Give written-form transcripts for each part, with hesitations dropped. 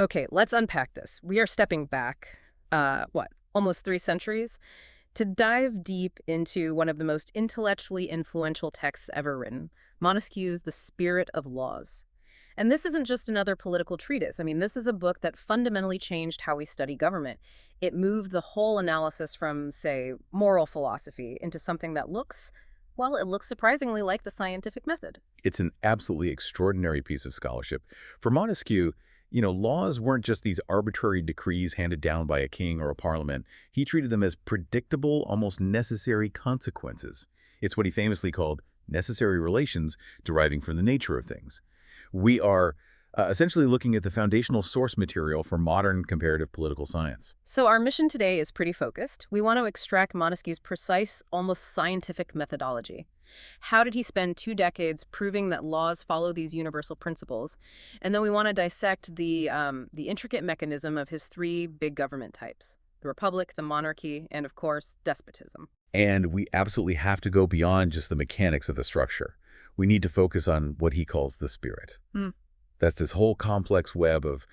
Okay, let's unpack this. We are stepping back, almost 3 centuries, to dive deep into one of the most intellectually influential texts ever written, Montesquieu's The Spirit of Laws. And this isn't just another political treatise. I mean, this is a book that fundamentally changed how we study government. It moved the whole analysis from, say, moral philosophy into something that it looks surprisingly like the scientific method. It's an absolutely extraordinary piece of scholarship. For Montesquieu, laws weren't just these arbitrary decrees handed down by a king or a parliament. He treated them as predictable, almost necessary consequences. It's what he famously called necessary relations deriving from the nature of things. We are essentially looking at the foundational source material for modern comparative political science. So our mission today is pretty focused. We want to extract Montesquieu's precise, almost scientific methodology. How did he spend 2 decades proving that laws follow these universal principles? And then we want to dissect the intricate mechanism of his 3 big government types: the republic, the monarchy, and of course, despotism. And we absolutely have to go beyond just the mechanics of the structure. We need to focus on what he calls the spirit. That's this whole complex web of,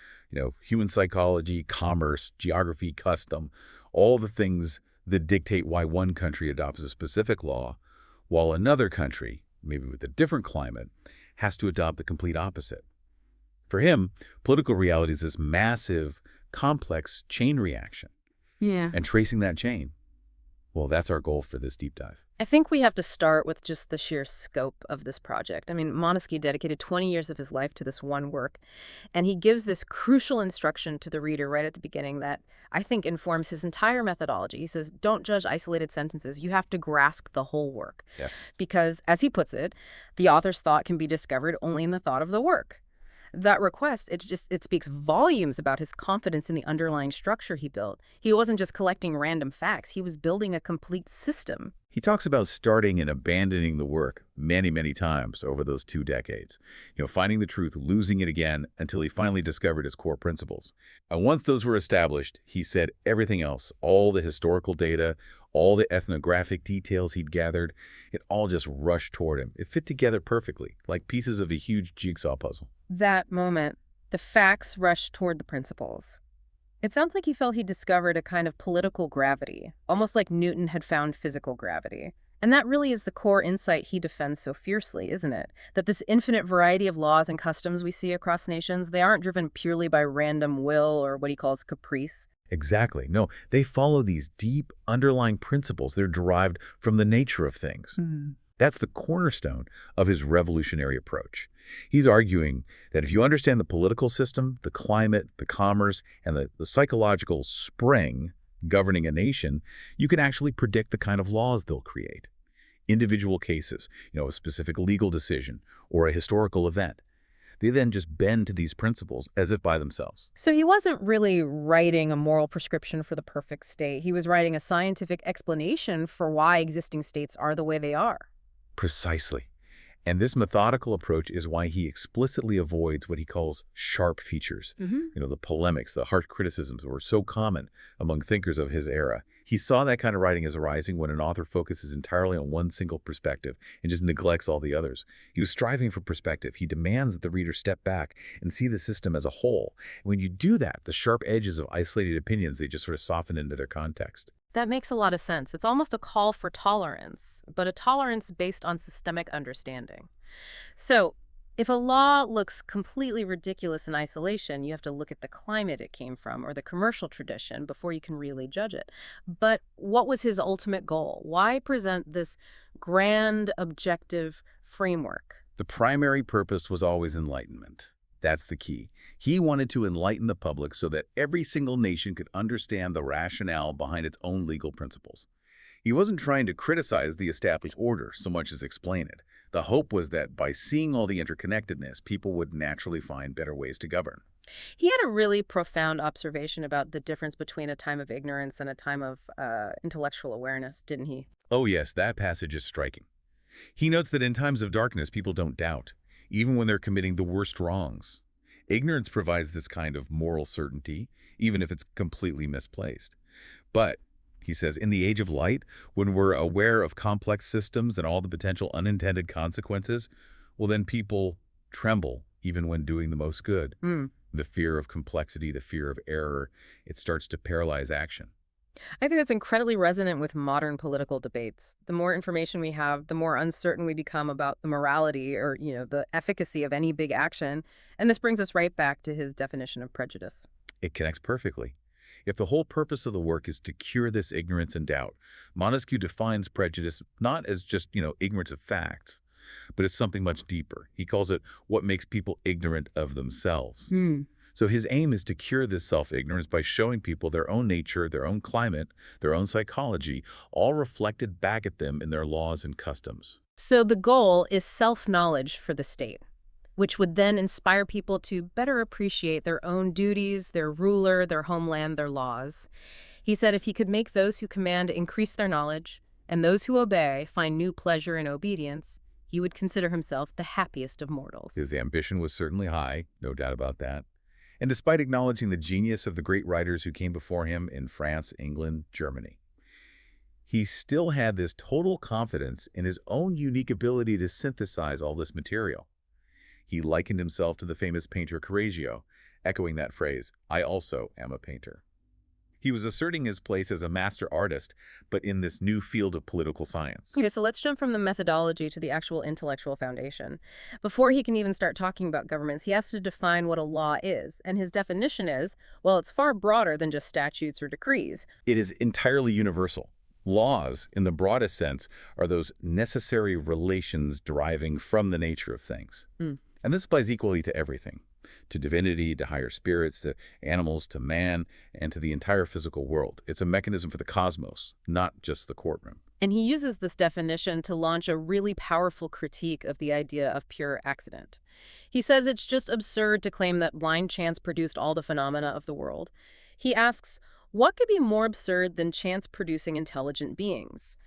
human psychology, commerce, geography, custom, all the things that dictate why one country adopts a specific law, while another country, maybe with a different climate, has to adopt the complete opposite. For him, political reality is this massive, complex chain reaction. Yeah. And tracing that chain, well, that's our goal for this deep dive. I think we have to start with just the sheer scope of this project. I mean, Montesquieu dedicated 20 years of his life to this one work, and he gives this crucial instruction to the reader right at the beginning that I think informs his entire methodology. He says, don't judge isolated sentences. You have to grasp the whole work. Yes. Because, as he puts it, the author's thought can be discovered only in the thought of the work. That request, it speaks volumes about his confidence in the underlying structure he built. He wasn't just collecting random facts. He was building a complete system. He talks about starting and abandoning the work many, many times over those 2 decades. Finding the truth, losing it again, until he finally discovered his core principles. And once those were established, he said everything else, all the historical data, all the ethnographic details he'd gathered, it all just rushed toward him. It fit together perfectly, like pieces of a huge jigsaw puzzle. That moment, the facts rushed toward the principles. It sounds like he felt he discovered a kind of political gravity, almost like Newton had found physical gravity. And that really is the core insight he defends so fiercely, isn't it? That this infinite variety of laws and customs we see across nations, they aren't driven purely by random will or what he calls caprice. Exactly. No, they follow these deep underlying principles. They're derived from the nature of things. That's the cornerstone of his revolutionary approach. He's arguing that if you understand the political system, the climate, the commerce, and the psychological spring governing a nation, you can actually predict the kind of laws they'll create. Individual cases, a specific legal decision or a historical event. They then just bend to these principles as if by themselves. So he wasn't really writing a moral prescription for the perfect state. He was writing a scientific explanation for why existing states are the way they are. Precisely. And this methodical approach is why he explicitly avoids what he calls sharp features. The polemics, the harsh criticisms that were so common among thinkers of his era. He saw that kind of writing as arising when an author focuses entirely on one single perspective and just neglects all the others. He was striving for perspective. He demands that the reader step back and see the system as a whole. And when you do that, the sharp edges of isolated opinions, they just sort of soften into their context. That makes a lot of sense. It's almost a call for tolerance, but a tolerance based on systemic understanding. So, if a law looks completely ridiculous in isolation, you have to look at the climate it came from or the commercial tradition before you can really judge it. But what was his ultimate goal? Why present this grand objective framework? The primary purpose was always enlightenment. That's the key. He wanted to enlighten the public so that every single nation could understand the rationale behind its own legal principles. He wasn't trying to criticize the established order so much as explain it. The hope was that by seeing all the interconnectedness, people would naturally find better ways to govern. He had a really profound observation about the difference between a time of ignorance and a time of intellectual awareness, didn't he? Oh yes, that passage is striking. He notes that in times of darkness, people don't doubt, even when they're committing the worst wrongs. Ignorance provides this kind of moral certainty, even if it's completely misplaced. But, he says, in the age of light, when we're aware of complex systems and all the potential unintended consequences, well, then people tremble even when doing the most good. The fear of complexity, the fear of error, it starts to paralyze action. I think that's incredibly resonant with modern political debates. The more information we have, the more uncertain we become about the morality or, the efficacy of any big action. And this brings us right back to his definition of prejudice. It connects perfectly. If the whole purpose of the work is to cure this ignorance and doubt, Montesquieu defines prejudice not as just, ignorance of facts, but as something much deeper. He calls it what makes people ignorant of themselves. Hmm. So his aim is to cure this self-ignorance by showing people their own nature, their own climate, their own psychology, all reflected back at them in their laws and customs. So the goal is self-knowledge for the state, which would then inspire people to better appreciate their own duties, their ruler, their homeland, their laws. He said if he could make those who command increase their knowledge, and those who obey find new pleasure in obedience, he would consider himself the happiest of mortals. His ambition was certainly high, no doubt about that. And despite acknowledging the genius of the great writers who came before him in France, England, Germany, he still had this total confidence in his own unique ability to synthesize all this material. He likened himself to the famous painter Correggio, echoing that phrase, "I also am a painter." He was asserting his place as a master artist, but in this new field of political science. Okay, so let's jump from the methodology to the actual intellectual foundation. Before he can even start talking about governments, he has to define what a law is. And his definition is, well, it's far broader than just statutes or decrees. It is entirely universal. Laws, in the broadest sense, are those necessary relations deriving from the nature of things. And this applies equally to everything, to divinity, to higher spirits, to animals, to man, and to the entire physical world. It's a mechanism for the cosmos, not just the courtroom. And he uses this definition to launch a really powerful critique of the idea of pure accident. He says it's just absurd to claim that blind chance produced all the phenomena of the world. He asks, what could be more absurd than chance producing intelligent beings?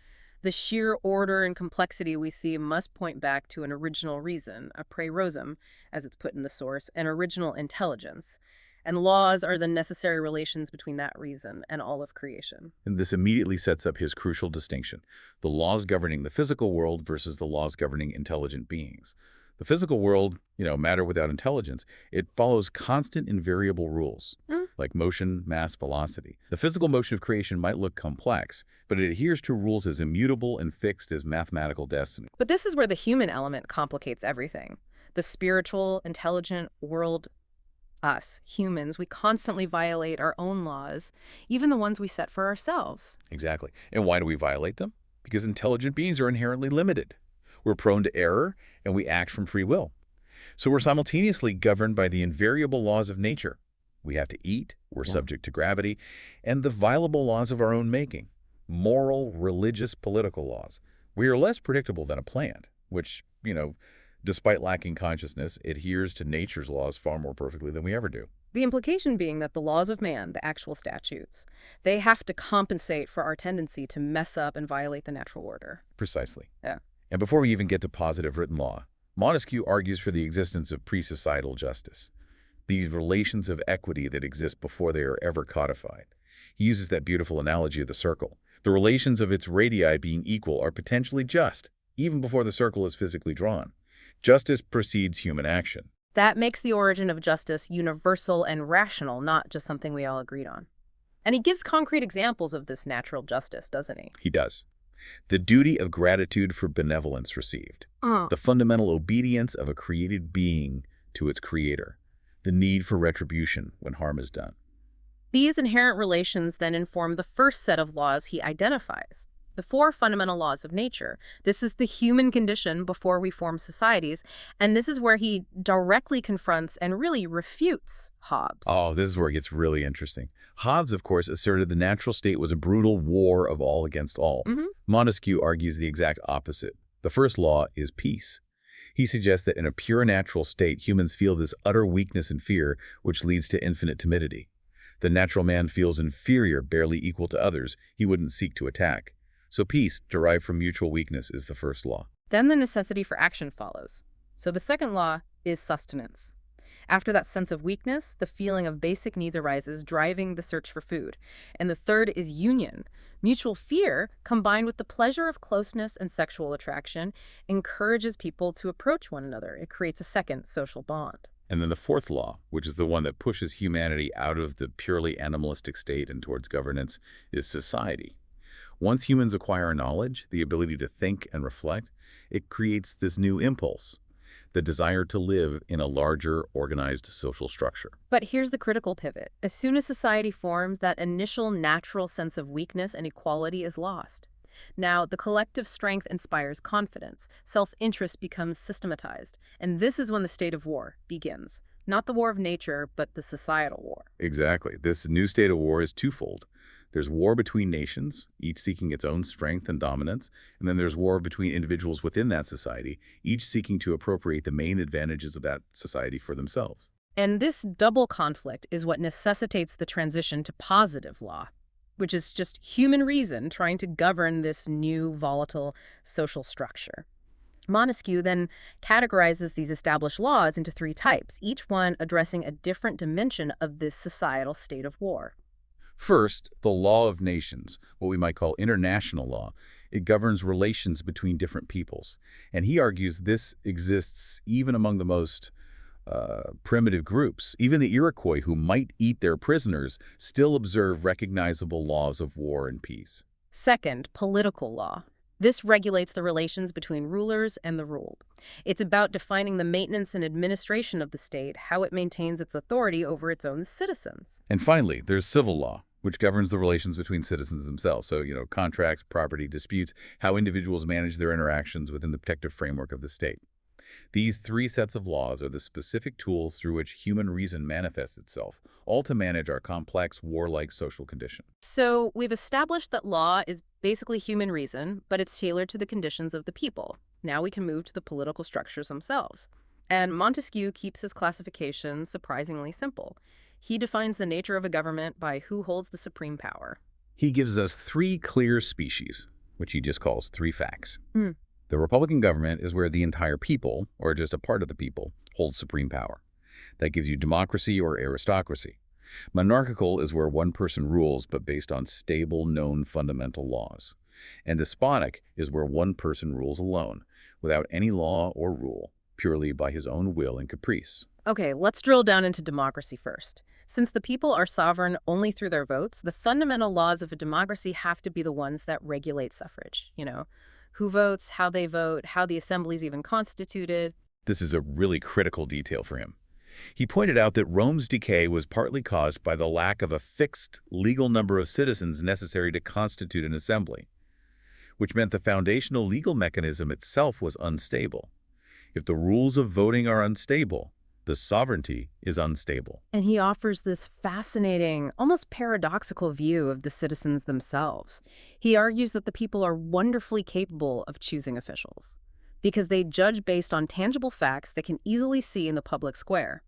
The sheer order and complexity we see must point back to an original reason, a praerosum, as it's put in the source, an original intelligence. And laws are the necessary relations between that reason and all of creation. And this immediately sets up his crucial distinction, the laws governing the physical world versus the laws governing intelligent beings. The physical world, matter without intelligence, it follows constant invariable rules, like motion, mass, velocity. The physical motion of creation might look complex, but it adheres to rules as immutable and fixed as mathematical destiny. But this is where the human element complicates everything. The spiritual, intelligent world, us, humans, we constantly violate our own laws, even the ones we set for ourselves. Exactly. And why do we violate them? Because intelligent beings are inherently limited. We're prone to error, and we act from free will. So we're simultaneously governed by the invariable laws of nature. We have to eat, we're subject to gravity, and the violable laws of our own making, moral, religious, political laws. We are less predictable than a plant, which, despite lacking consciousness, adheres to nature's laws far more perfectly than we ever do. The implication being that the laws of man, the actual statutes, they have to compensate for our tendency to mess up and violate the natural order. Precisely. Yeah. And before we even get to positive written law, Montesquieu argues for the existence of pre-societal justice, these relations of equity that exist before they are ever codified. He uses that beautiful analogy of the circle. The relations of its radii being equal are potentially just, even before the circle is physically drawn. Justice precedes human action. That makes the origin of justice universal and rational, not just something we all agreed on. And he gives concrete examples of this natural justice, doesn't he? He does. The duty of gratitude for benevolence received, the fundamental obedience of a created being to its creator, the need for retribution when harm is done. These inherent relations then inform the first set of laws he identifies, the 4 fundamental laws of nature. This is the human condition before we form societies, and this is where he directly confronts and really refutes Hobbes. Oh, this is where it gets really interesting. Hobbes, of course, asserted the natural state was a brutal war of all against all. Montesquieu argues the exact opposite. The first law is peace. He suggests that in a pure natural state, humans feel this utter weakness and fear, which leads to infinite timidity. The natural man feels inferior, barely equal to others. He wouldn't seek to attack. So peace, derived from mutual weakness, is the first law. Then the necessity for action follows. So the second law is sustenance. After that sense of weakness, the feeling of basic needs arises, driving the search for food. And the third is union. Mutual fear, combined with the pleasure of closeness and sexual attraction, encourages people to approach one another. It creates a second social bond. And then the fourth law, which is the one that pushes humanity out of the purely animalistic state and towards governance, is society. Once humans acquire knowledge, the ability to think and reflect, it creates this new impulse, the desire to live in a larger, organized social structure. But here's the critical pivot. As soon as society forms, that initial natural sense of weakness and equality is lost. Now, the collective strength inspires confidence. Self-interest becomes systematized. And this is when the state of war begins. Not the war of nature, but the societal war. Exactly. This new state of war is twofold. There's war between nations, each seeking its own strength and dominance, and then there's war between individuals within that society, each seeking to appropriate the main advantages of that society for themselves. And this double conflict is what necessitates the transition to positive law, which is just human reason trying to govern this new volatile social structure. Montesquieu then categorizes these established laws into three types, each one addressing a different dimension of this societal state of war. First, the law of nations, what we might call international law. It governs relations between different peoples. And he argues this exists even among the most primitive groups. Even the Iroquois, who might eat their prisoners, still observe recognizable laws of war and peace. Second, political law. This regulates the relations between rulers and the ruled. It's about defining the maintenance and administration of the state, how it maintains its authority over its own citizens. And finally, there's civil law, which governs the relations between citizens themselves. So, contracts, property, disputes, how individuals manage their interactions within the protective framework of the state. These three sets of laws are the specific tools through which human reason manifests itself, all to manage our complex, warlike social condition. So we've established that law is basically human reason, but it's tailored to the conditions of the people. Now we can move to the political structures themselves. And Montesquieu keeps his classification surprisingly simple. He defines the nature of a government by who holds the supreme power. He gives us three clear species, which he just calls three facts. The Republican government is where the entire people, or just a part of the people, holds supreme power. That gives you democracy or aristocracy. Monarchical is where one person rules, but based on stable, known fundamental laws. And despotic is where one person rules alone, without any law or rule, purely by his own will and caprice. Okay, let's drill down into democracy first. Since the people are sovereign only through their votes, the fundamental laws of a democracy have to be the ones that regulate suffrage, who votes, how they vote, how the assembly's even constituted. This is a really critical detail for him. He pointed out that Rome's decay was partly caused by the lack of a fixed legal number of citizens necessary to constitute an assembly, which meant the foundational legal mechanism itself was unstable. If the rules of voting are unstable, the sovereignty is unstable. And he offers this fascinating, almost paradoxical view of the citizens themselves. He argues that the people are wonderfully capable of choosing officials because they judge based on tangible facts they can easily see in the public square.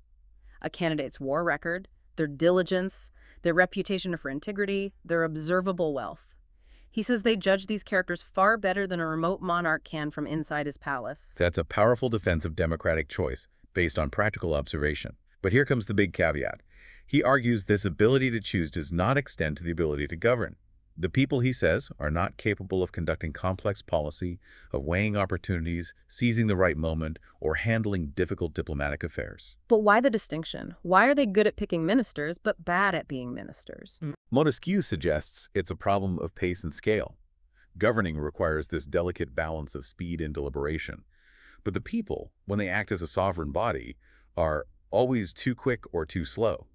A candidate's war record, their diligence, their reputation for integrity, their observable wealth. He says they judge these characters far better than a remote monarch can from inside his palace. That's a powerful defense of democratic choice, based on practical observation. But here comes the big caveat. He argues this ability to choose does not extend to the ability to govern. The people, he says, are not capable of conducting complex policy, of weighing opportunities, seizing the right moment, or handling difficult diplomatic affairs. But why the distinction? Why are they good at picking ministers, but bad at being ministers? Montesquieu suggests it's a problem of pace and scale. Governing requires this delicate balance of speed and deliberation. But the people, when they act as a sovereign body, are always too quick or too slow.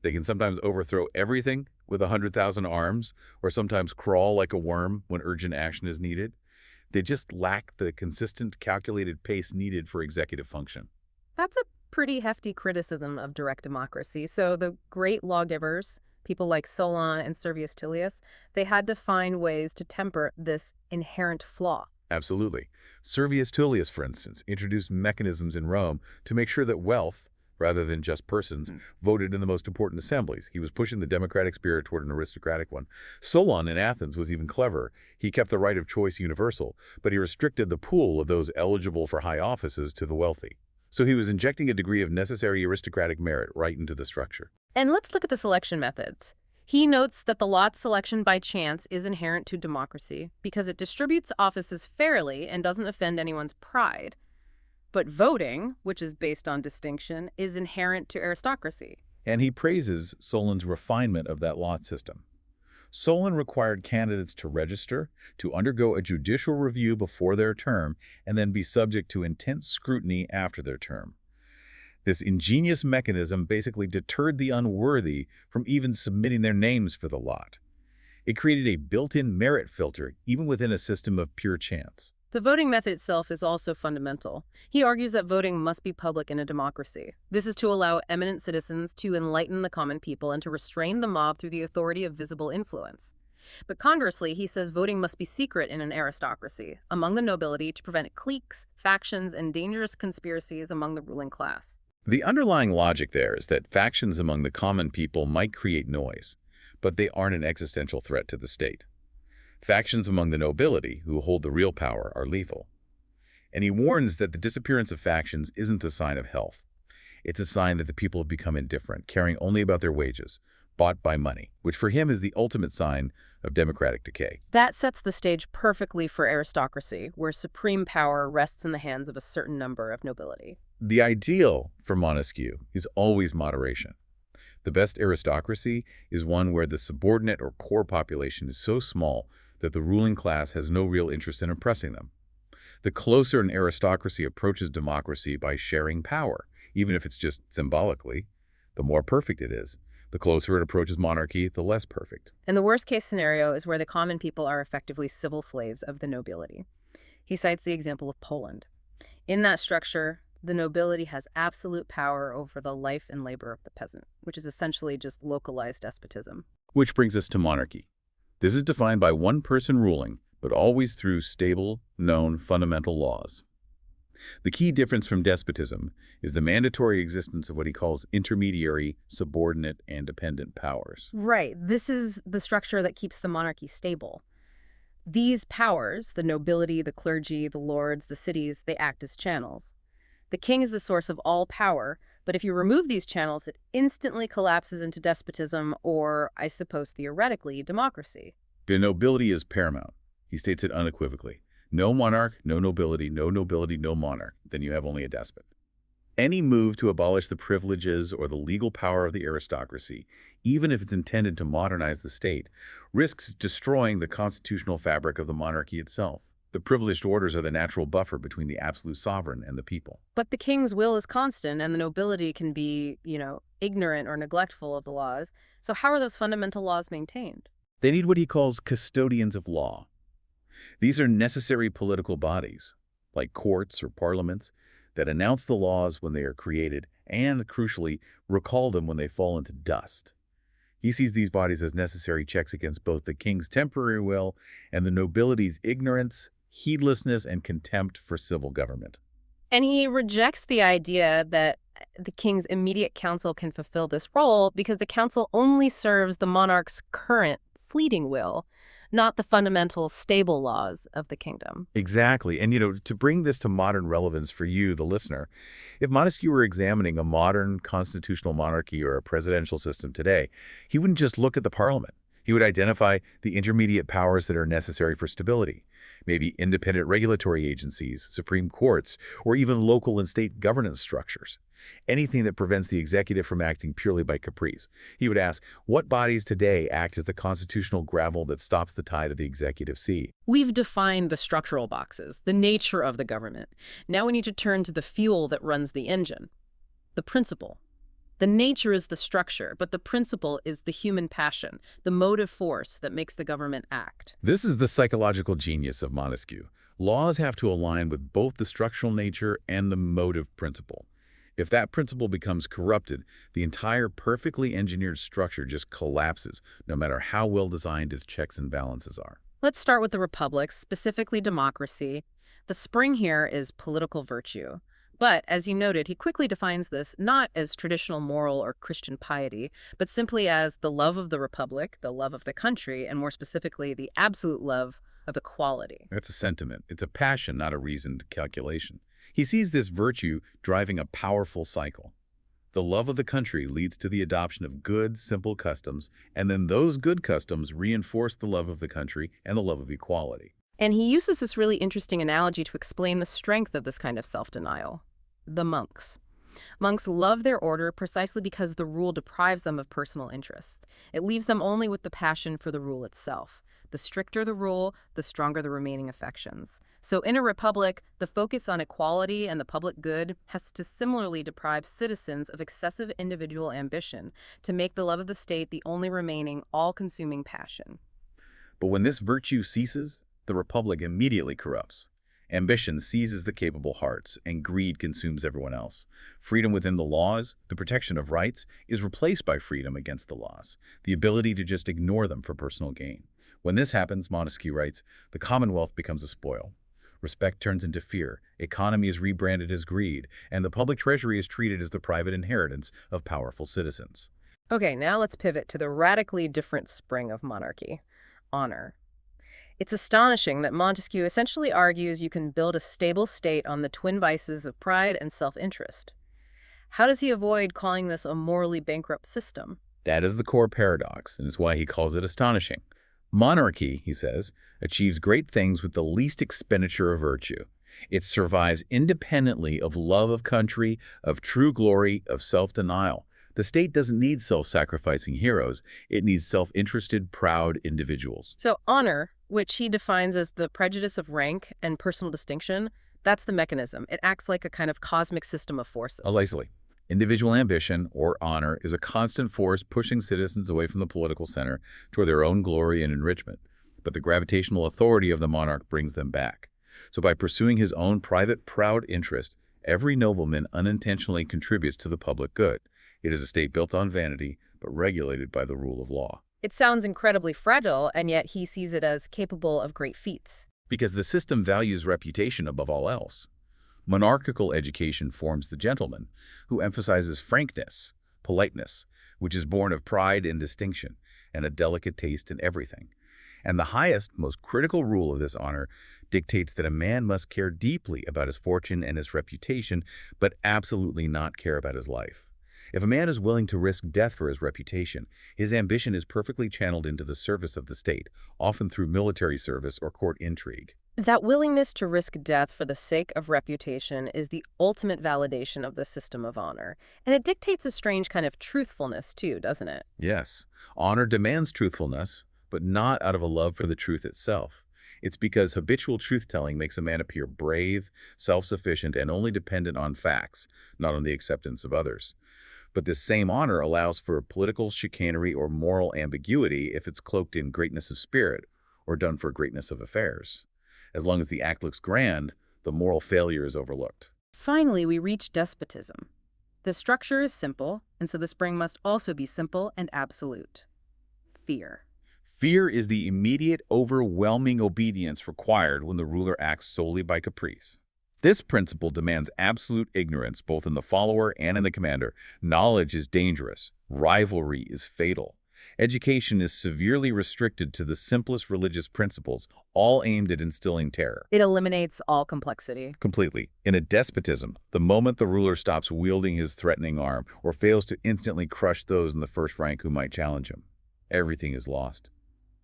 They can sometimes overthrow everything with 100,000 arms, or sometimes crawl like a worm when urgent action is needed. They just lack the consistent, calculated pace needed for executive function. That's a pretty hefty criticism of direct democracy. So the great lawgivers, people like Solon and Servius Tullius, they had to find ways to temper this inherent flaw. Absolutely. Servius Tullius, for instance, introduced mechanisms in Rome to make sure that wealth, rather than just persons, voted in the most important assemblies. He was pushing the democratic spirit toward an aristocratic one. Solon in Athens was even cleverer. He kept the right of choice universal, but he restricted the pool of those eligible for high offices to the wealthy. So he was injecting a degree of necessary aristocratic merit right into the structure. And let's look at the selection methods. He notes that the lot selection by chance is inherent to democracy because it distributes offices fairly and doesn't offend anyone's pride. But voting, which is based on distinction, is inherent to aristocracy. And he praises Solon's refinement of that lot system. Solon required candidates to register, to undergo a judicial review before their term, and then be subject to intense scrutiny after their term. This ingenious mechanism basically deterred the unworthy from even submitting their names for the lot. It created a built-in merit filter, even within a system of pure chance. The voting method itself is also fundamental. He argues that voting must be public in a democracy. This is to allow eminent citizens to enlighten the common people and to restrain the mob through the authority of visible influence. But conversely, he says voting must be secret in an aristocracy, among the nobility, to prevent cliques, factions, and dangerous conspiracies among the ruling class. The underlying logic there is that factions among the common people might create noise, but they aren't an existential threat to the state. Factions among the nobility, who hold the real power, are lethal. And he warns that the disappearance of factions isn't a sign of health. It's a sign that the people have become indifferent, caring only about their wages, bought by money, which for him is the ultimate sign of democratic decay. That sets the stage perfectly for aristocracy, where supreme power rests in the hands of a certain number of nobility. The ideal for Montesquieu is always moderation. The best aristocracy is one where the subordinate or core population is so small that the ruling class has no real interest in oppressing them. The closer an aristocracy approaches democracy by sharing power, even if it's just symbolically, the more perfect it is. The closer it approaches monarchy, the less perfect. And the worst-case scenario is where the common people are effectively civil slaves of the nobility. He cites the example of Poland. In that structure, the nobility has absolute power over the life and labor of the peasant, which is essentially just localized despotism. Which brings us to monarchy. This is defined by one person ruling, but always through stable, known, fundamental laws. The key difference from despotism is the mandatory existence of what he calls intermediary, subordinate, and dependent powers. Right. This is the structure that keeps the monarchy stable. These powers, the nobility, the clergy, the lords, the cities, they act as channels. The king is the source of all power, but if you remove these channels, it instantly collapses into despotism or, I suppose theoretically, democracy. The nobility is paramount. He states it unequivocally. No monarch, no nobility, no monarch. Then you have only a despot. Any move to abolish the privileges or the legal power of the aristocracy, even if it's intended to modernize the state, risks destroying the constitutional fabric of the monarchy itself. The privileged orders are the natural buffer between the absolute sovereign and the people. But the king's will is constant, and the nobility can be, ignorant or neglectful of the laws. So how are those fundamental laws maintained? They need what he calls custodians of law. These are necessary political bodies, like courts or parliaments, that announce the laws when they are created and, crucially, recall them when they fall into dust. He sees these bodies as necessary checks against both the king's temporary will and the nobility's ignorance, heedlessness, and contempt for civil government. And he rejects the idea that the king's immediate council can fulfill this role because the council only serves the monarch's current fleeting will, not the fundamental stable laws of the kingdom. Exactly. And, to bring this to modern relevance for you, the listener, if Montesquieu were examining a modern constitutional monarchy or a presidential system today, he wouldn't just look at the parliament. He would identify the intermediate powers that are necessary for stability, maybe independent regulatory agencies, supreme courts, or even local and state governance structures. Anything that prevents the executive from acting purely by caprice. He would ask, what bodies today act as the constitutional gravel that stops the tide of the executive sea? We've defined the structural boxes, the nature of the government. Now we need to turn to the fuel that runs the engine, the principle. The nature is the structure, but the principle is the human passion, the motive force that makes the government act. This is the psychological genius of Montesquieu. Laws have to align with both the structural nature and the motive principle. If that principle becomes corrupted, the entire perfectly engineered structure just collapses, no matter how well designed its checks and balances are. Let's start with the republic, specifically democracy. The spring here is political virtue. But, as you noted, he quickly defines this not as traditional moral or Christian piety, but simply as the love of the republic, the love of the country, and more specifically, the absolute love of equality. That's a sentiment. It's a passion, not a reasoned calculation. He sees this virtue driving a powerful cycle. The love of the country leads to the adoption of good, simple customs, and then those good customs reinforce the love of the country and the love of equality. And he uses this really interesting analogy to explain the strength of this kind of self-denial. The monks. Monks love their order precisely because the rule deprives them of personal interest. It leaves them only with the passion for the rule itself. The stricter the rule, the stronger the remaining affections. So in a republic, the focus on equality and the public good has to similarly deprive citizens of excessive individual ambition to make the love of the state the only remaining, all-consuming passion. But when this virtue ceases, the republic immediately corrupts. Ambition seizes the capable hearts, and greed consumes everyone else. Freedom within the laws, the protection of rights, is replaced by freedom against the laws, the ability to just ignore them for personal gain. When this happens, Montesquieu writes, the commonwealth becomes a spoil. Respect turns into fear, economy is rebranded as greed, and the public treasury is treated as the private inheritance of powerful citizens. Okay, now let's pivot to the radically different spring of monarchy, honor. It's astonishing that Montesquieu essentially argues you can build a stable state on the twin vices of pride and self-interest. How does he avoid calling this a morally bankrupt system? That is the core paradox, and is why he calls it astonishing. Monarchy, he says, achieves great things with the least expenditure of virtue. It survives independently of love of country, of true glory, of self-denial. The state doesn't need self-sacrificing heroes. It needs self-interested, proud individuals. So honor, which he defines as the prejudice of rank and personal distinction, that's the mechanism. It acts like a kind of cosmic system of forces. Allegedly, individual ambition, or honor, is a constant force pushing citizens away from the political center toward their own glory and enrichment. But the gravitational authority of the monarch brings them back. So by pursuing his own private, proud interest, every nobleman unintentionally contributes to the public good. It is a state built on vanity, but regulated by the rule of law. It sounds incredibly fragile, and yet he sees it as capable of great feats. Because the system values reputation above all else. Monarchical education forms the gentleman, who emphasizes frankness, politeness, which is born of pride and distinction, and a delicate taste in everything. And the highest, most critical rule of this honor dictates that a man must care deeply about his fortune and his reputation, but absolutely not care about his life. If a man is willing to risk death for his reputation, his ambition is perfectly channeled into the service of the state, often through military service or court intrigue. That willingness to risk death for the sake of reputation is the ultimate validation of the system of honor. And it dictates a strange kind of truthfulness, too, doesn't it? Yes, honor demands truthfulness, but not out of a love for the truth itself. It's because habitual truth-telling makes a man appear brave, self-sufficient, and only dependent on facts, not on the acceptance of others. But this same honor allows for political chicanery or moral ambiguity if it's cloaked in greatness of spirit or done for greatness of affairs. As long as the act looks grand, the moral failure is overlooked. Finally, we reach despotism. The structure is simple, and so the spring must also be simple and absolute. Fear. Fear is the immediate, overwhelming obedience required when the ruler acts solely by caprice. This principle demands absolute ignorance both in the follower and in the commander. Knowledge is dangerous. Rivalry is fatal. Education is severely restricted to the simplest religious principles, all aimed at instilling terror. It eliminates all complexity. Completely. In a despotism, the moment the ruler stops wielding his threatening arm or fails to instantly crush those in the first rank who might challenge him, everything is lost.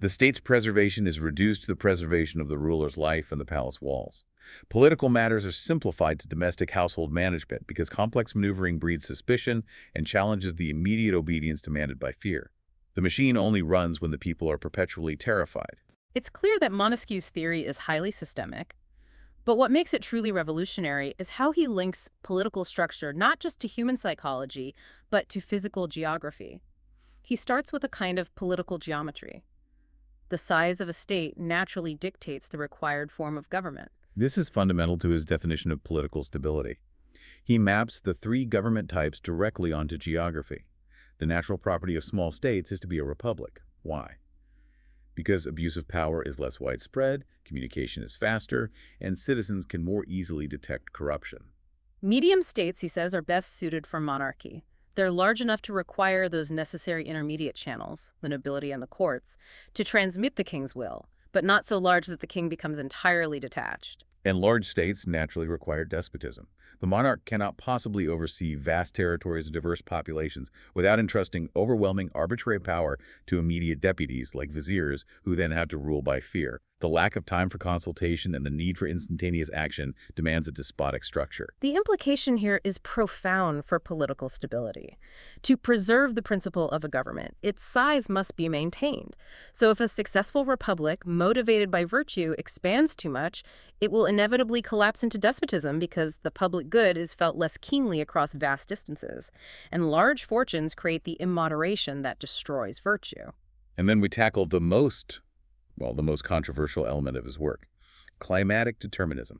The state's preservation is reduced to the preservation of the ruler's life and the palace walls. Political matters are simplified to domestic household management because complex maneuvering breeds suspicion and challenges the immediate obedience demanded by fear. The machine only runs when the people are perpetually terrified. It's clear that Montesquieu's theory is highly systemic, but what makes it truly revolutionary is how he links political structure not just to human psychology, but to physical geography. He starts with a kind of political geometry. The size of a state naturally dictates the required form of government. This is fundamental to his definition of political stability. He maps the three government types directly onto geography. The natural property of small states is to be a republic. Why? Because abuse of power is less widespread, communication is faster, and citizens can more easily detect corruption. Medium states, he says, are best suited for monarchy. They're large enough to require those necessary intermediate channels, the nobility and the courts, to transmit the king's will, but not so large that the king becomes entirely detached. And large states naturally require despotism. The monarch cannot possibly oversee vast territories and diverse populations without entrusting overwhelming arbitrary power to immediate deputies like viziers who then have to rule by fear, The lack of time for consultation and the need for instantaneous action demands a despotic structure. The implication here is profound for political stability. To preserve the principle of a government, its size must be maintained. So if a successful republic, motivated by virtue, expands too much, it will inevitably collapse into despotism because the public good is felt less keenly across vast distances. And large fortunes create the immoderation that destroys virtue. And then we tackle the most controversial element of his work, climatic determinism.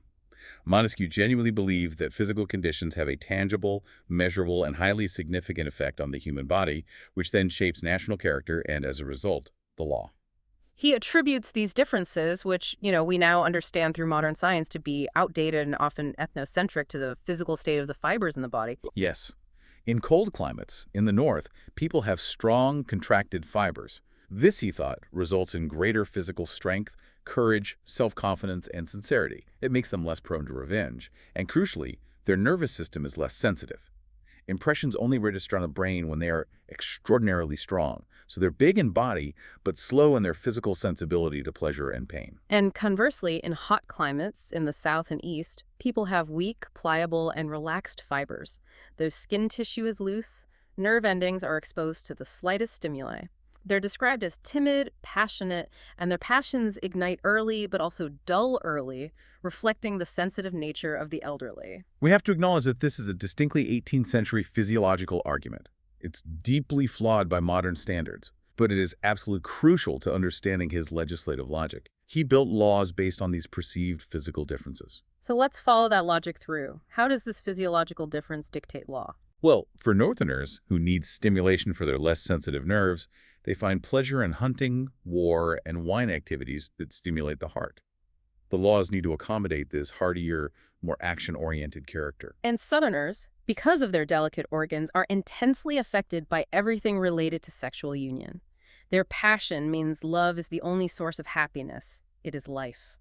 Montesquieu genuinely believed that physical conditions have a tangible, measurable, and highly significant effect on the human body, which then shapes national character and, as a result, the law. He attributes these differences, which, we now understand through modern science to be outdated and often ethnocentric, to the physical state of the fibers in the body. Yes. In cold climates, in the north, people have strong, contracted fibers. This, he thought, results in greater physical strength, courage, self-confidence, and sincerity. It makes them less prone to revenge. And crucially, their nervous system is less sensitive. Impressions only register on the brain when they are extraordinarily strong. So they're big in body, but slow in their physical sensibility to pleasure and pain. And conversely, in hot climates in the south and east, people have weak, pliable, and relaxed fibers. Though skin tissue is loose, nerve endings are exposed to the slightest stimuli. They're described as timid, passionate, and their passions ignite early but also dull early, reflecting the sensitive nature of the elderly. We have to acknowledge that this is a distinctly 18th century physiological argument. It's deeply flawed by modern standards, but it is absolutely crucial to understanding his legislative logic. He built laws based on these perceived physical differences. So let's follow that logic through. How does this physiological difference dictate law? Well, for Northerners who need stimulation for their less sensitive nerves, they find pleasure in hunting, war, and wine activities that stimulate the heart. The laws need to accommodate this hardier, more action-oriented character. And Southerners, because of their delicate organs, are intensely affected by everything related to sexual union. Their passion means love is the only source of happiness. It is life.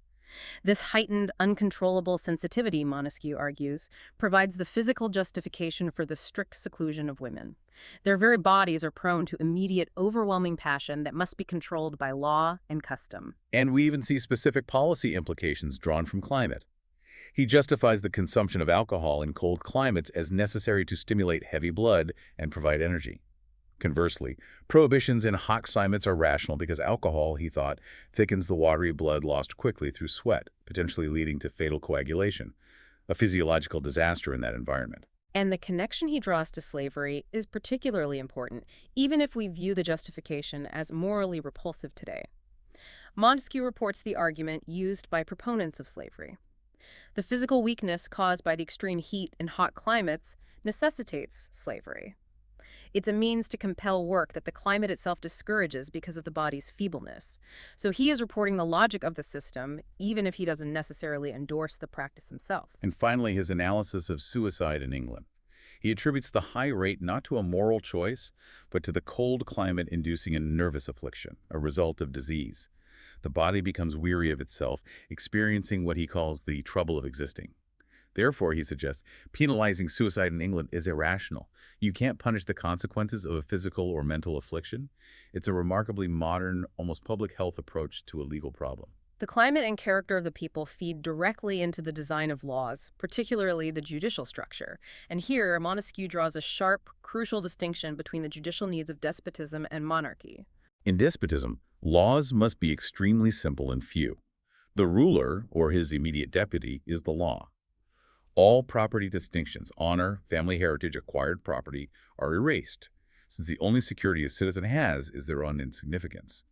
This heightened, uncontrollable sensitivity, Montesquieu argues, provides the physical justification for the strict seclusion of women. Their very bodies are prone to immediate, overwhelming passion that must be controlled by law and custom. And we even see specific policy implications drawn from climate. He justifies the consumption of alcohol in cold climates as necessary to stimulate heavy blood and provide energy. Conversely, prohibitions in hot climates are rational because alcohol, he thought, thickens the watery blood lost quickly through sweat, potentially leading to fatal coagulation, a physiological disaster in that environment. And the connection he draws to slavery is particularly important, even if we view the justification as morally repulsive today. Montesquieu reports the argument used by proponents of slavery. The physical weakness caused by the extreme heat in hot climates necessitates slavery. It's a means to compel work that the climate itself discourages because of the body's feebleness. So he is reporting the logic of the system, even if he doesn't necessarily endorse the practice himself. And finally, his analysis of suicide in England. He attributes the high rate not to a moral choice, but to the cold climate inducing a nervous affliction, a result of disease. The body becomes weary of itself, experiencing what he calls the trouble of existing. Therefore, he suggests, penalizing suicide in England is irrational. You can't punish the consequences of a physical or mental affliction. It's a remarkably modern, almost public health approach to a legal problem. The climate and character of the people feed directly into the design of laws, particularly the judicial structure. And here, Montesquieu draws a sharp, crucial distinction between the judicial needs of despotism and monarchy. In despotism, laws must be extremely simple and few. The ruler, or his immediate deputy, is the law. All property distinctions, honor, family heritage, acquired property, are erased, since the only security a citizen has is their own insignificance.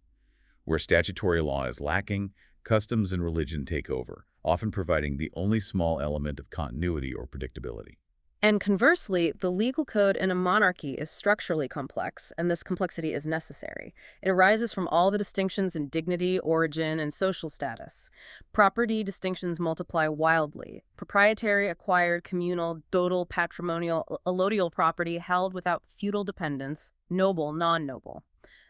Where statutory law is lacking, customs and religion take over, often providing the only small element of continuity or predictability. And conversely, the legal code in a monarchy is structurally complex, and this complexity is necessary. It arises from all the distinctions in dignity, origin, and social status. Property distinctions multiply wildly. Proprietary, acquired, communal, dotal, patrimonial, allodial property held without feudal dependence, noble, non-noble.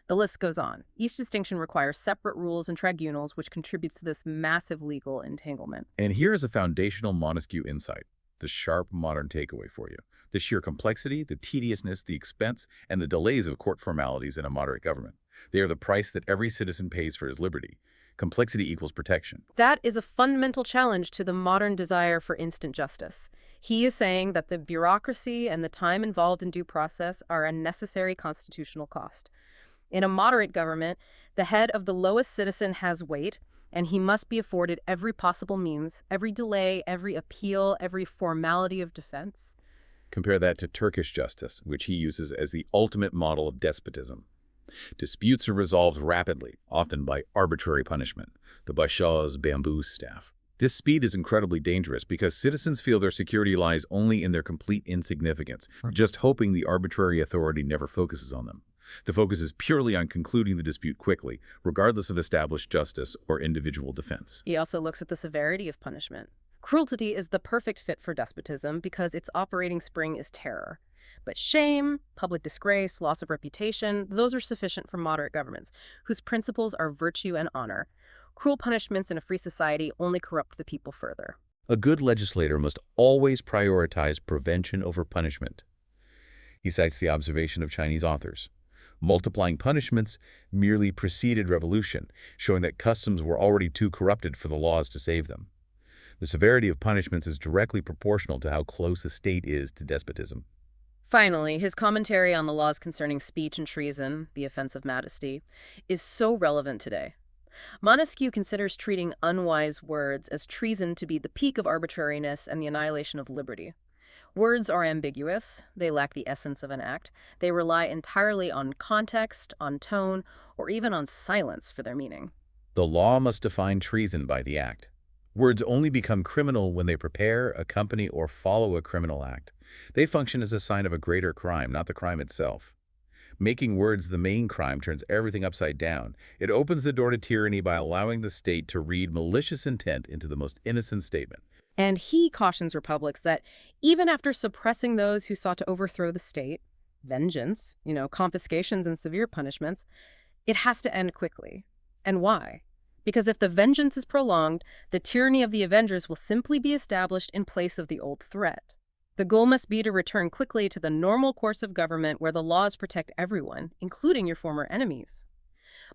The list goes on. Each distinction requires separate rules and tribunals, which contributes to this massive legal entanglement. And here is a foundational Montesquieu insight. the sharp modern takeaway for you. The sheer complexity, the tediousness, the expense, and the delays of court formalities in a moderate government. They are the price that every citizen pays for his liberty. Complexity equals protection. That is a fundamental challenge to the modern desire for instant justice. He is saying that the bureaucracy and the time involved in due process are a necessary constitutional cost. In a moderate government, the head of the lowest citizen has weight, and he must be afforded every possible means, every delay, every appeal, every formality of defense. Compare that to Turkish justice, which he uses as the ultimate model of despotism. Disputes are resolved rapidly, often by arbitrary punishment, the Bashaw's bamboo staff. This speed is incredibly dangerous because citizens feel their security lies only in their complete insignificance, just hoping the arbitrary authority never focuses on them. The focus is purely on concluding the dispute quickly, regardless of established justice or individual defense. He also looks at the severity of punishment. Cruelty is the perfect fit for despotism because its operating spring is terror. But shame, public disgrace, loss of reputation, those are sufficient for moderate governments, whose principles are virtue and honor. Cruel punishments in a free society only corrupt the people further. A good legislator must always prioritize prevention over punishment. He cites the observation of Chinese authors. Multiplying punishments merely preceded revolution, showing that customs were already too corrupted for the laws to save them. The severity of punishments is directly proportional to how close a state is to despotism. Finally, his commentary on the laws concerning speech and treason, the offense of majesty, is so relevant today. Montesquieu considers treating unwise words as treason to be the peak of arbitrariness and the annihilation of liberty. Words are ambiguous, they lack the essence of an act, they rely entirely on context, on tone, or even on silence for their meaning. The law must define treason by the act. Words only become criminal when they prepare, accompany, or follow a criminal act. They function as a sign of a greater crime, not the crime itself. Making words the main crime turns everything upside down. It opens the door to tyranny by allowing the state to read malicious intent into the most innocent statement. And he cautions republics that even after suppressing those who sought to overthrow the state, vengeance, confiscations and severe punishments, it has to end quickly. And why? Because if the vengeance is prolonged, the tyranny of the avengers will simply be established in place of the old threat. The goal must be to return quickly to the normal course of government where the laws protect everyone, including your former enemies.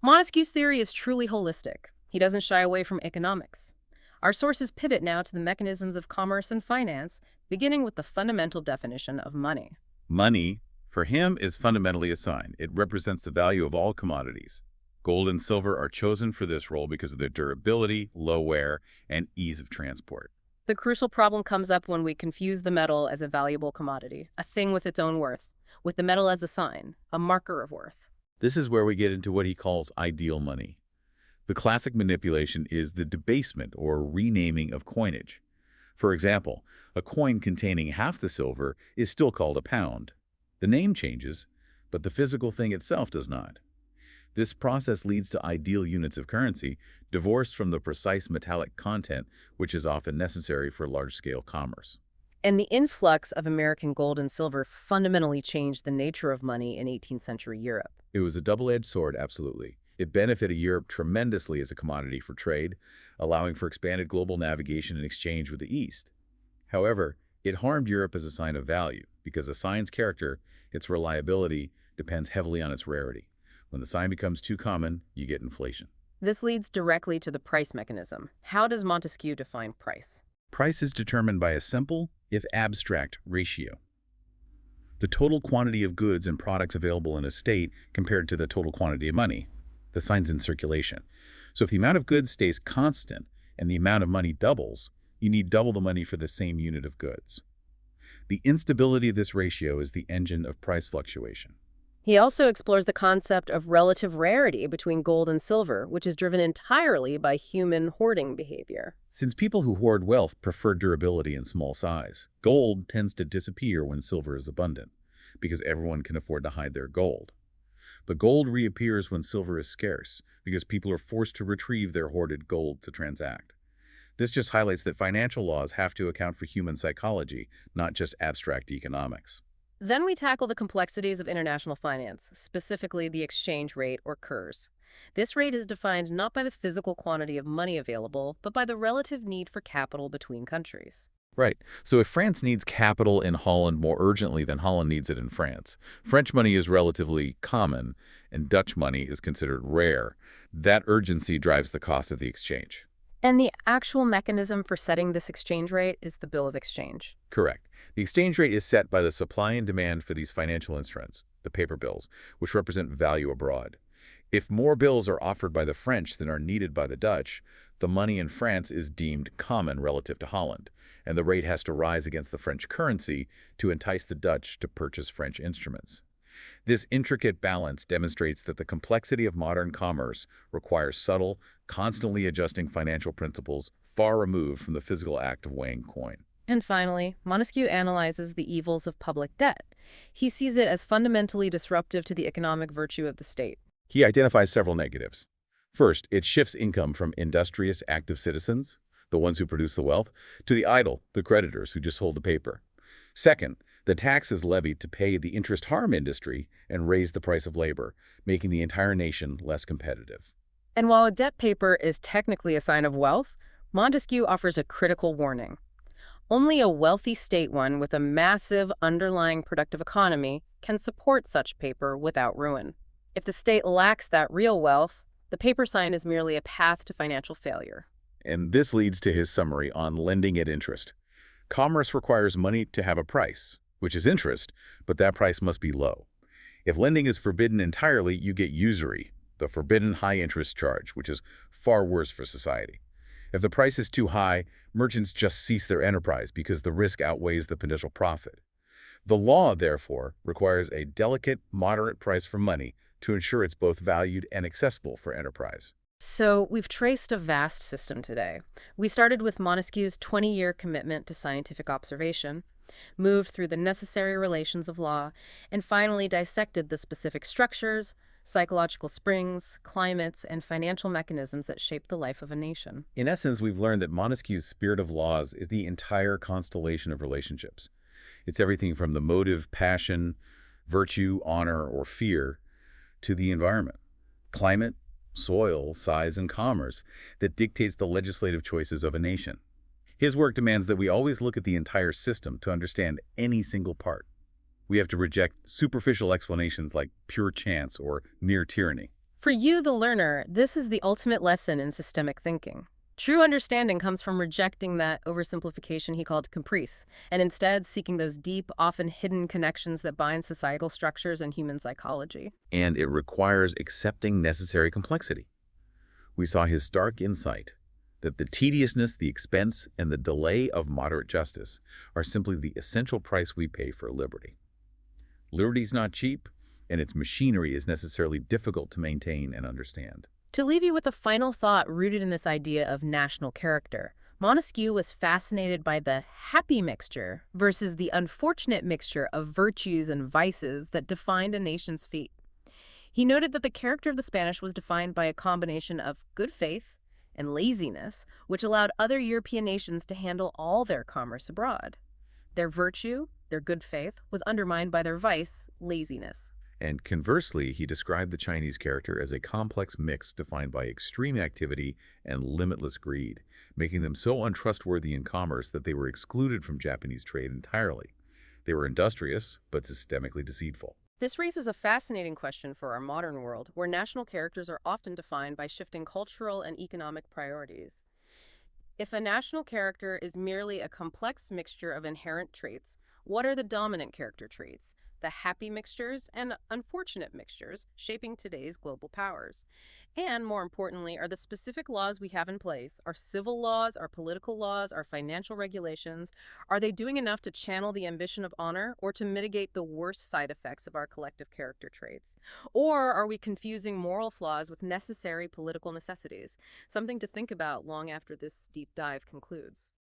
Montesquieu's theory is truly holistic. He doesn't shy away from economics. Our sources pivot now to the mechanisms of commerce and finance, beginning with the fundamental definition of money. Money, for him, is fundamentally a sign. It represents the value of all commodities. Gold and silver are chosen for this role because of their durability, low wear, and ease of transport. The crucial problem comes up when we confuse the metal as a valuable commodity, a thing with its own worth, with the metal as a sign, a marker of worth. This is where we get into what he calls ideal money. The classic manipulation is the debasement or renaming of coinage. For example, a coin containing half the silver is still called a pound. The name changes, but the physical thing itself does not. This process leads to ideal units of currency, divorced from the precise metallic content, which is often necessary for large-scale commerce. And the influx of American gold and silver fundamentally changed the nature of money in 18th century Europe. It was a double-edged sword, absolutely. It benefited Europe tremendously as a commodity for trade, allowing for expanded global navigation and exchange with the East. However, it harmed Europe as a sign of value, because a sign's character, its reliability, depends heavily on its rarity. When the sign becomes too common, you get inflation. This leads directly to the price mechanism. How does Montesquieu define price? Price is determined by a simple, if abstract, ratio. The total quantity of goods and products available in a state compared to the total quantity of money. The sign's in circulation. So if the amount of goods stays constant and the amount of money doubles, you need double the money for the same unit of goods. The instability of this ratio is the engine of price fluctuation. He also explores the concept of relative rarity between gold and silver, which is driven entirely by human hoarding behavior. Since people who hoard wealth prefer durability and small size, gold tends to disappear when silver is abundant, because everyone can afford to hide their gold. But gold reappears when silver is scarce, because people are forced to retrieve their hoarded gold to transact. This just highlights that financial laws have to account for human psychology, not just abstract economics. Then we tackle the complexities of international finance, specifically the exchange rate, or KERS. This rate is defined not by the physical quantity of money available, but by the relative need for capital between countries. Right. So if France needs capital in Holland more urgently than Holland needs it in France, French money is relatively common and Dutch money is considered rare. That urgency drives the cost of the exchange. And the actual mechanism for setting this exchange rate is the bill of exchange. Correct. The exchange rate is set by the supply and demand for these financial instruments, the paper bills, which represent value abroad. If more bills are offered by the French than are needed by the Dutch, the money in France is deemed common relative to Holland, and the rate has to rise against the French currency to entice the Dutch to purchase French instruments. This intricate balance demonstrates that the complexity of modern commerce requires subtle, constantly adjusting financial principles far removed from the physical act of weighing coin. And finally, Montesquieu analyzes the evils of public debt. He sees it as fundamentally disruptive to the economic virtue of the state. He identifies several negatives. First, it shifts income from industrious, active citizens, the ones who produce the wealth, to the idle, the creditors who just hold the paper. Second, the tax is levied to pay the interest harm industry and raise the price of labor, making the entire nation less competitive. And while a debt paper is technically a sign of wealth, Montesquieu offers a critical warning. Only a wealthy state one with a massive underlying productive economy can support such paper without ruin. If the state lacks that real wealth, the paper sign is merely a path to financial failure. And this leads to his summary on lending at interest. Commerce requires money to have a price, which is interest, but that price must be low. If lending is forbidden entirely, you get usury, the forbidden high-interest charge, which is far worse for society. If the price is too high, merchants just cease their enterprise because the risk outweighs the potential profit. The law, therefore, requires a delicate, moderate price for money to ensure it's both valued and accessible for enterprise. So we've traced a vast system today. We started with Montesquieu's 20-year commitment to scientific observation, moved through the necessary relations of law, and finally dissected the specific structures, psychological springs, climates, and financial mechanisms that shape the life of a nation. In essence, we've learned that Montesquieu's spirit of laws is the entire constellation of relationships. It's everything from the motive, passion, virtue, honor, or fear, to the environment, climate, soil, size, and commerce that dictates the legislative choices of a nation. His work demands that we always look at the entire system to understand any single part. We have to reject superficial explanations like pure chance or near tyranny. For you, the learner, this is the ultimate lesson in systemic thinking. True understanding comes from rejecting that oversimplification he called caprice, and instead seeking those deep, often hidden connections that bind societal structures and human psychology. And it requires accepting necessary complexity. We saw his stark insight that the tediousness, the expense, and the delay of moderate justice are simply the essential price we pay for liberty. Liberty's not cheap, and its machinery is necessarily difficult to maintain and understand. To leave you with a final thought rooted in this idea of national character, Montesquieu was fascinated by the happy mixture versus the unfortunate mixture of virtues and vices that defined a nation's fate. He noted that the character of the Spanish was defined by a combination of good faith and laziness, which allowed other European nations to handle all their commerce abroad. Their virtue, their good faith, was undermined by their vice, laziness. And conversely, he described the Chinese character as a complex mix defined by extreme activity and limitless greed, making them so untrustworthy in commerce that they were excluded from Japanese trade entirely. They were industrious, but systemically deceitful. This raises a fascinating question for our modern world, where national characters are often defined by shifting cultural and economic priorities. If a national character is merely a complex mixture of inherent traits, what are the dominant character traits, the happy mixtures and unfortunate mixtures shaping today's global powers? And more importantly, are the specific laws we have in place, our civil laws, our political laws, our financial regulations, are they doing enough to channel the ambition of honor or to mitigate the worst side effects of our collective character traits? Or are we confusing moral flaws with necessary political necessities? Something to think about long after this deep dive concludes.